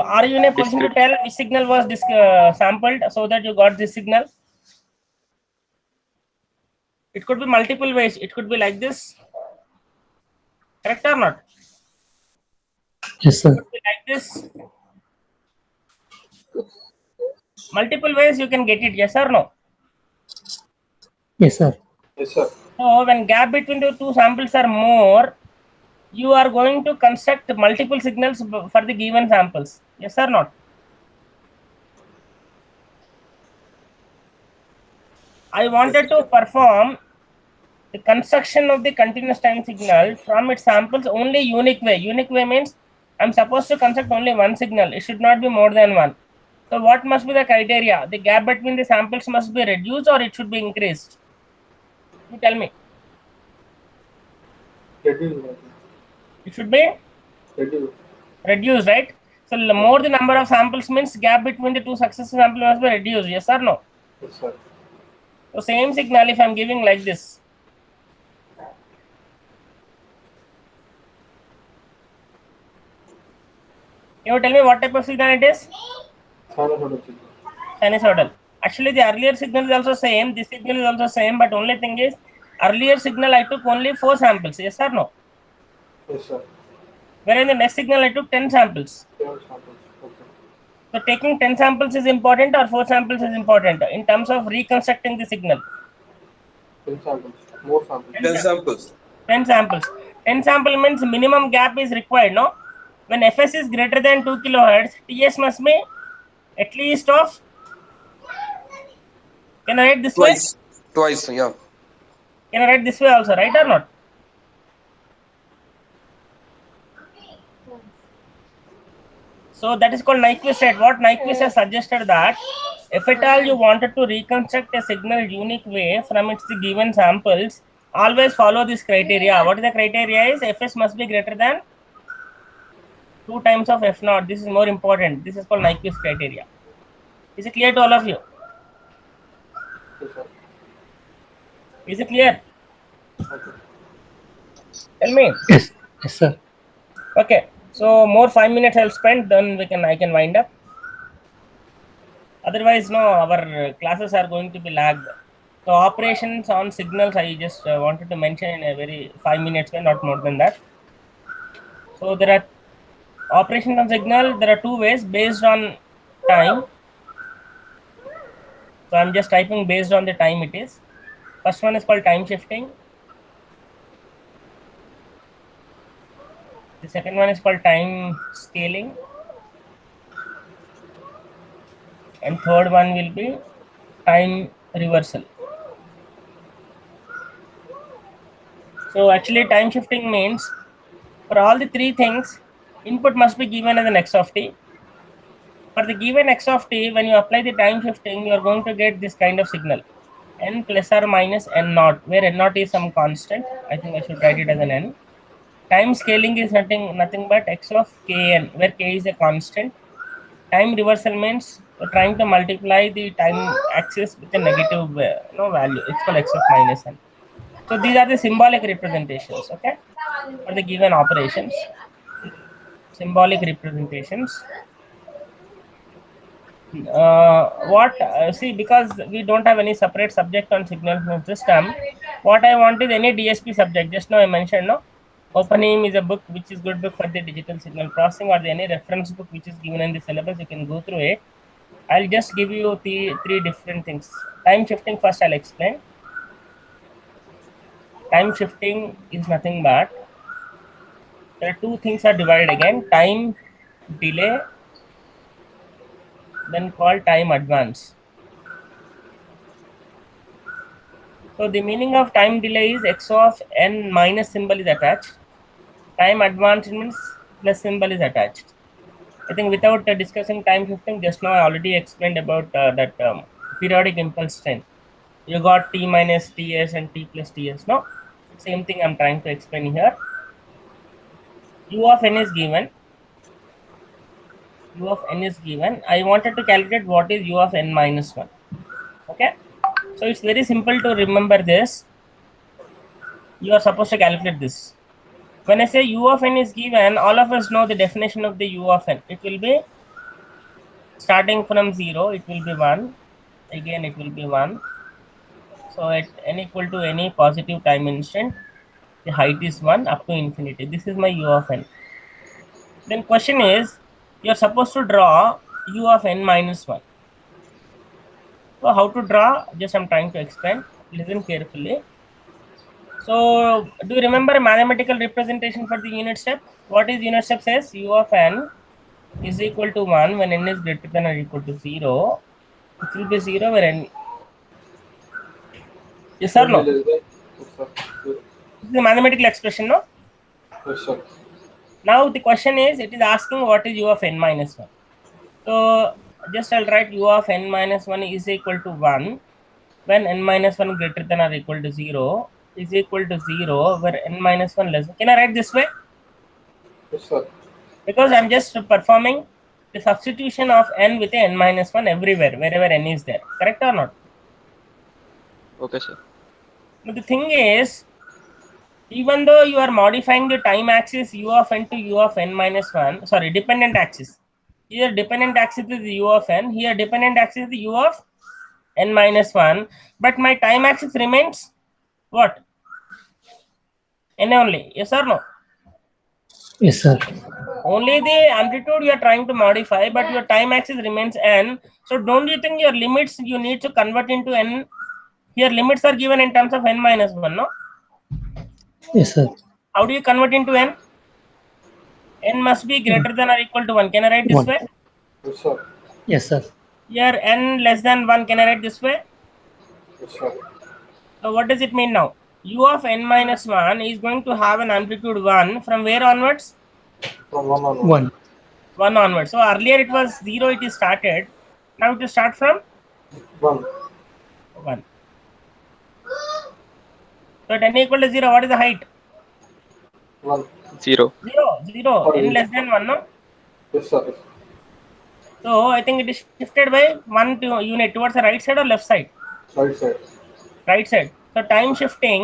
are you in a position to tell which signal was sampled so that you got this signal? It could be multiple ways. It could be like this. Correct or not? Yes, sir. It could be like this. Multiple ways you can get it. Yes or no? Yes, sir. Yes, sir. So when gap between the two samples are more, you are going to construct multiple signals for the given samples. Yes or not? I wanted to perform the construction of the continuous time signal from its samples only unique way. Unique way means I'm supposed to construct only one signal. It should not be more than one. So what must be the criteria? The gap between the samples must be reduced or it should be increased. You tell me. It should be reduced, right? So more the number of samples means gap between the two successive samples must be reduced. Yes or no? Yes, sir. So same signal if I'm giving like this. Can you tell me what type of signal it is? Sinusoidal. Actually, the earlier signal is also same. This signal is also same, but only thing is, earlier signal I took only 4 samples. Yes or no? Yes, sir. Whereas in the next signal I took 10 samples. Okay. So taking 10 samples is important or 4 samples is important in terms of reconstructing the signal. 10 samples. More samples. 10 samples. 10 samples. 10 sample means minimum gap is required, no? When Fs is greater than 2 kilohertz, Ts must be at least of. Can I write this way? Twice, yeah. Can I write this way also, right or not? So that is called Nyquist rate. What Nyquist has suggested that if at all you wanted to reconstruct a signal unique way from its given samples, always follow this criteria. What is the criteria is Fs must be greater than 2 times of F naught. This is more important. This is called Nyquist criteria. Is it clear to all of you? Yes, sir. Is it clear? Okay. Tell me. Yes, yes, sir. Okay. So more 5 minutes I'll spend, then I can wind up. Otherwise, no, our classes are going to be lagged. So operations on signals, I just wanted to mention in a very 5 minutes, not more than that. So there are operations on signal. There are 2 ways based on time. So I'm just typing based on the time it is. First one is called time shifting. The second one is called time scaling. And third one will be time reversal. So actually time shifting means for all the 3 things, input must be given as an x of t. For the given x of t, when you apply the time shifting, you are going to get this kind of signal. N plus or minus n naught, where n naught is some constant. I think I should write it as an n. Time scaling is nothing but x of kn, where k is a constant. Time reversal means you're trying to multiply the time axis with a negative value. It's called x of minus n. So these are the symbolic representations, okay, for the given operations. Symbolic representations. See, because we don't have any separate subject on signal flow system, what I want is any DSP subject. Just now I mentioned, no, OpenAIM is a book which is good book for the digital signal processing, or any reference book which is given in the syllabus. You can go through it. I'll just give you the 3 different things. Time shifting first I'll explain. Time shifting is nothing but there are 2 things are divided again: time delay, then called time advance. So the meaning of time delay is x of n minus symbol is attached. Time advance means plus symbol is attached. I think without discussing time shifting, just now I already explained about that periodic impulse train. You got t minus ts and t plus ts. No, same thing I'm trying to explain here. U of n is given. U of n is given. I wanted to calculate what is u of n minus 1. Okay. So it's very simple to remember this. You are supposed to calculate this. When I say u of n is given, all of us know the definition of the u of n. It will be starting from 0, it will be 1. Again, it will be 1. So at n equal to any positive time instant, the height is 1 up to infinity. This is my u of n. Then question is, you are supposed to draw u of n minus 1. So how to draw? Just I'm trying to explain. Listen carefully. So do you remember mathematical representation for the unit step? What is unit step says? U of n is equal to 1 when n is greater than or equal to 0. It will be 0 where n. Yes or no? Yes, sir. This is a mathematical expression, no? Yes, sir. Now the question is, it is asking what is u of n minus 1. So just I'll write u of n minus 1 is equal to 1 when n minus 1 greater than or equal to 0 is equal to 0 where n minus 1 less. Can I write this way? Yes, sir. Because I'm just performing the substitution of n with a n minus 1 everywhere, wherever n is there. Correct or not? Okay, sir. But the thing is, even though you are modifying the time axis u of n to u of n minus 1, sorry, dependent axis. Here dependent axis is u of n, here dependent axis is u of n minus 1, but my time axis remains what? N only, yes or no? Yes, sir. Only the amplitude you are trying to modify, but your time axis remains n. So don't you think your limits you need to convert into n? Here limits are given in terms of n minus 1, no? Yes, sir. How do you convert into n? N must be greater than or equal to 1. Can I write this 1. way? Yes, sir. Yes, sir. Here n less than 1. Can I write this way? Yes, sir. So what does it mean now? U of n minus 1 is going to have an amplitude 1 from where onwards? From 1 on 1. 1 onwards. So earlier it was 0, it is started. Now it is start from 1. 1. So at n equal to 0, what is the height? 1. 0. 0. N less than 1, no? Yes, sir. So I think it is shifted by 1 unit towards the right side or left side? Right side. Right side. So time shifting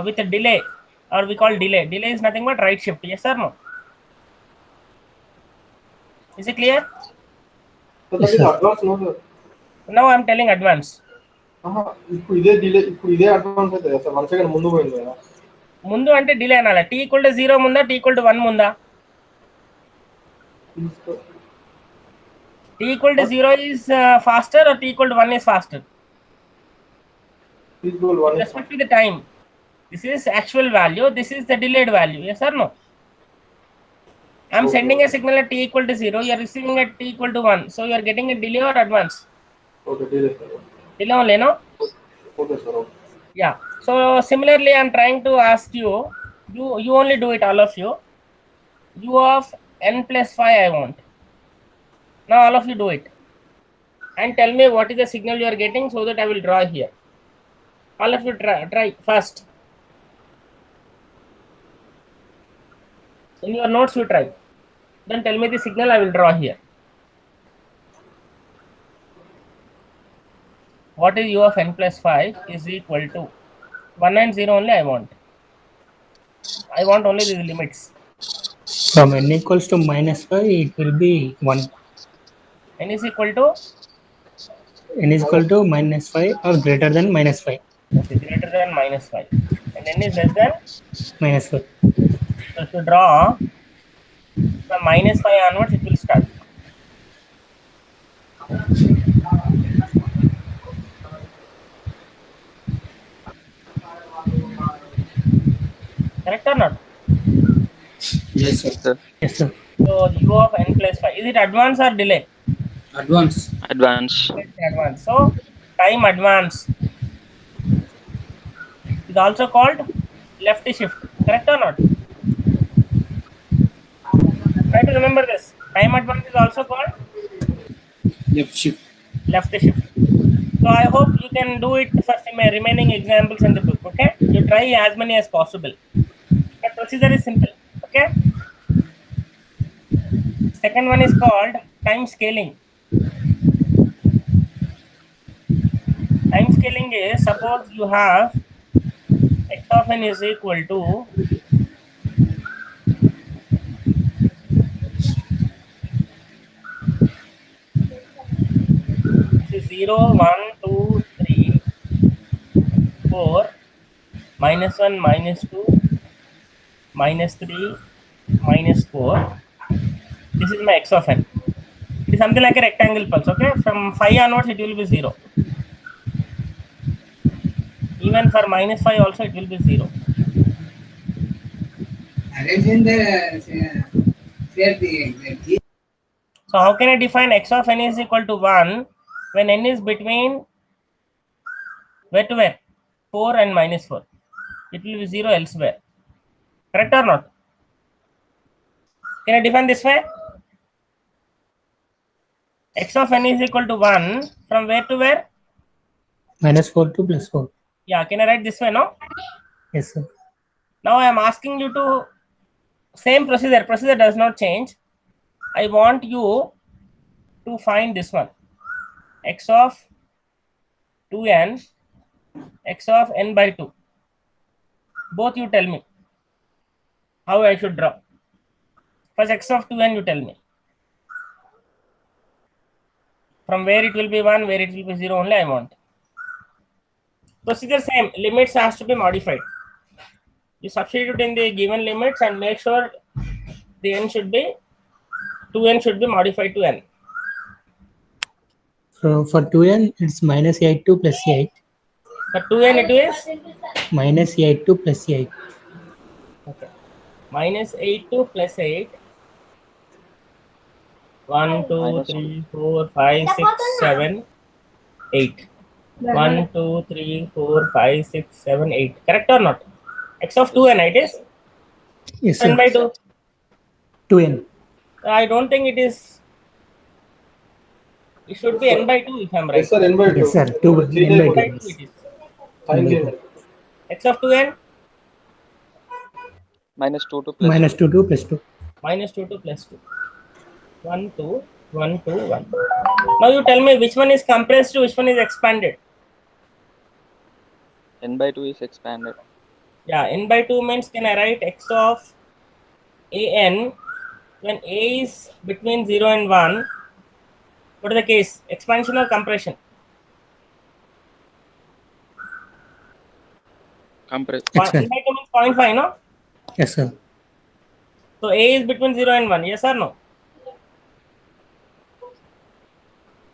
with a delay, or we call delay. Delay is nothing but right shift. Yes or no? Is it clear? So that is advance, no, sir. Now I am telling advance. ఇప్పుడు ఇదే delay ఇప్పుడు ఇదే advance అవుతుంది sir 1 second ముందు పోయింది కదా ముందు అంటే డిలే అనాలి. t ఈక్వల్ టు 0 ముందా, t ఈక్వల్ టు 1 ముందా? t equal to 0 is faster or t equal to 1 is faster? Equal 1 With respect to the time, this is actual value, this is the delayed value. Yes or no? I am sending a signal at t equal to 0, you are receiving at t equal to 1. So you are getting a delay or advance? Okay delay sir Delay only, no? Okay sir okay Yeah. So similarly, I am trying to ask you, you only do it, all of you. U of n plus 5 I want. Now all of you do it. And tell me what is the signal you are getting so that I will draw here. All of you try first. In your notes you try. Then tell me the signal I will draw here. What is u of n plus 5 is equal to 1 and 0 only I want. I want only the limits. From n equals to minus 5, it will be 1. N is equal to N is equal to minus 5 or greater than minus 5. okay, greater than minus 5. And n is less than. Minus 5. So if you draw from minus 5 onwards, it will start. Correct or not? Yes, sir. Sir. Yes, sir. So u of n plus 5. Is it advance or delay? Advance. Advance. It's advance. So time advance is also called left shift. Correct or not? Try to remember this. Time advance is also called Left shift. left shift. So I hope you can do it for some remaining examples in the book. Okay, you try as many as possible. The procedure is simple. Okay. Second one is called time scaling. Time scaling is, suppose you have x of n is equal to this is 0, 1, 2, 3, 4, minus 1, minus 2, minus 3, minus 4. This is my x of n. It is something like a rectangle pulse. Okay, from 5 onwards it will be 0. Even for minus 5 also it will be 0. So how can I define x of n is equal to 1 when n is between Where to where? 4 and minus 4. It will be 0 elsewhere. Correct or not? Can I define this way? X of n is equal to 1 from where to where? -4 to +4. Yeah, can I write this way? No? Yes, sir. Now I am asking you to same procedure. Procedure does not change. I want you to find this one. X of 2n, x of n by 2. Both you tell me how I should draw. First x of 2n you tell me. From where it will be 1, where it will be 0 only I want. Procedure same. Limits has to be modified. You substitute in the given limits and make sure the n should be 2n should be modified to n. So for 2n, it's -8 plus 8. For 2n it is -8 plus 8. okay. -8 to +8. 1, 2, 3, 4, 5, 6, 7, 8. 1, 2, 3, 4, 5, 6, 7, 8. Correct or not? X of 2n it is Yes, n sir. by 2. 2n. I don't think it is. It should be n by 2 if I'm right. Yes, sir, n by 2. Yes, sir. 2 n N by by 2. 2 it is. Thank you. X of 2n -2 to -2 to +2. -2 to +2. 1, 2, 1, 2, 1. Now you tell me which one is compressed, which one is expanded. n by 2 is expanded. Yeah, n by 2 means can I write x of an when a is between 0 and 1? What is the case? Expansion or compression? Compress. N by 2 means 0.5, no? Yes, sir. So a is between 0 and 1, yes or no?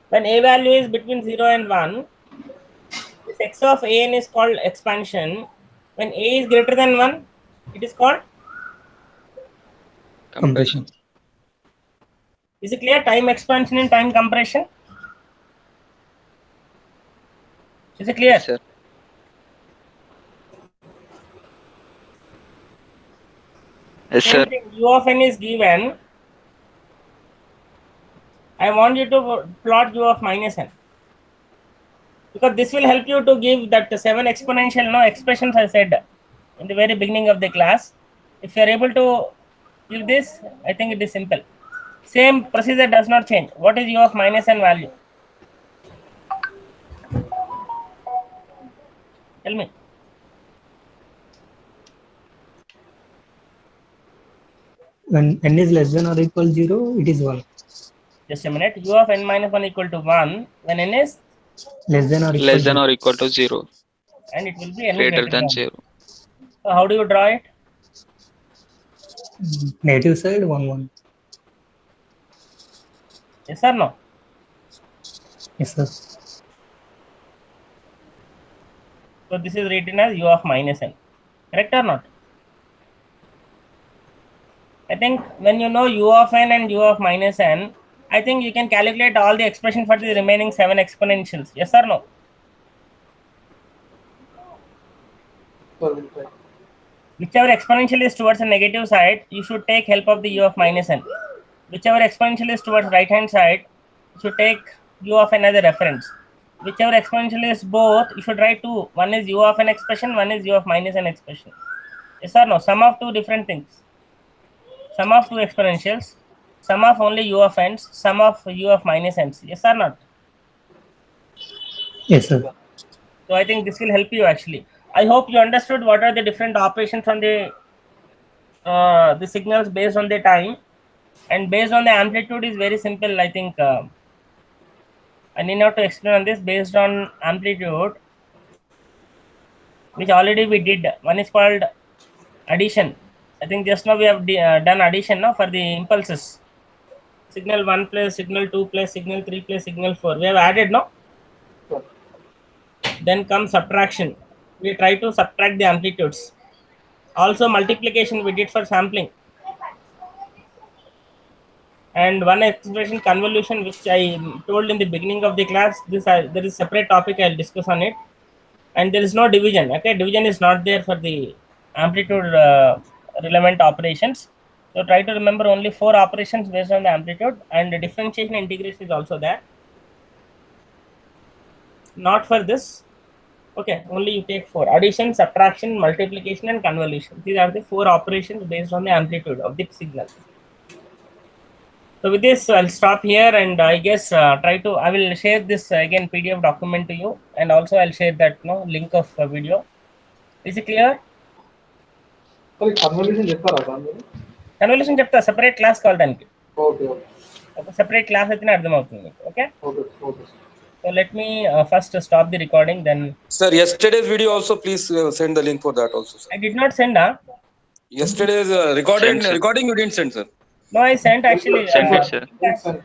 When a value is between 0 and 1, this x of an is called expansion. When a is greater than 1, it is called. Compression. Is it clear? Time expansion and time compression. Is it clear? Yes, sir. Yes, Same sir. thing, u of n is given. I want you to plot u of minus n, because this will help you to give that 7 exponential expressions I said in the very beginning of the class. If you are able to give this, I think it is simple. Same procedure does not change. What is u of minus n value? Tell me. When n is less than or equal 0, it is 1. Just a minute. U of n minus 1 equal to 1 when n is Less than or equal Less than to or equal to 0. and it will be n Greater than 0. So how do you draw it? negative side 1, 1. Yes or no? Yes, sir. So this is written as u of minus n. Correct or not? I think when you know u of n and u of minus n, I think you can calculate all the expression for the remaining 7 exponentials. Yes or no? Whichever exponential is towards the negative side, you should take help of the u of minus n. Whichever exponential is towards right hand side, you should take u of n as a reference. Whichever exponential is both, you should write two. One is u of n expression, one is u of minus n expression. Yes or no? Sum of two different things. Sum of two exponentials, sum of only u of n's, sum of u of minus n's. Yes or not? Yes, sir. So I think this will help you actually. I hope you understood what are the different operations on the signals based on the time, and based on the amplitude is very simple. I think I need not to explain on this. Based on amplitude, which already we did. One is called addition. I think just now we have done addition now for the impulses. Signal 1 plus signal 2 plus signal 3 plus signal 4. We have added now. Then comes subtraction. We try to subtract the amplitudes. Also multiplication we did for sampling. And one expression convolution, which I told in the beginning of the class. This there is separate topic. I'll discuss on it. and there is no division. Okay, division is not there for the amplitude relevant operations. So try to remember only 4 operations based on the amplitude, and the differentiation integration is also there. Not for this. Okay, only you take 4: addition, subtraction, multiplication, and convolution. These are the 4 operations based on the amplitude of the signal. So with this, I'll stop here, and I guess I will share this again PDF document to you, and also I'll share that link of video. Is it clear? Sir convolution చెప్తారా sir మీరు? Convolution చెప్తా, separate class call దానికి. Okay okay ఒక separate class అయితేనే అర్థమవుతుంది. Okay, okay okay. so let me first stop the recording, then Sir, yesterday's video also, please send the link for that also, sir. I did not send. Yesterday's Send, sir. recording you didn't send, sir. No, I sent actually. Send it, sir.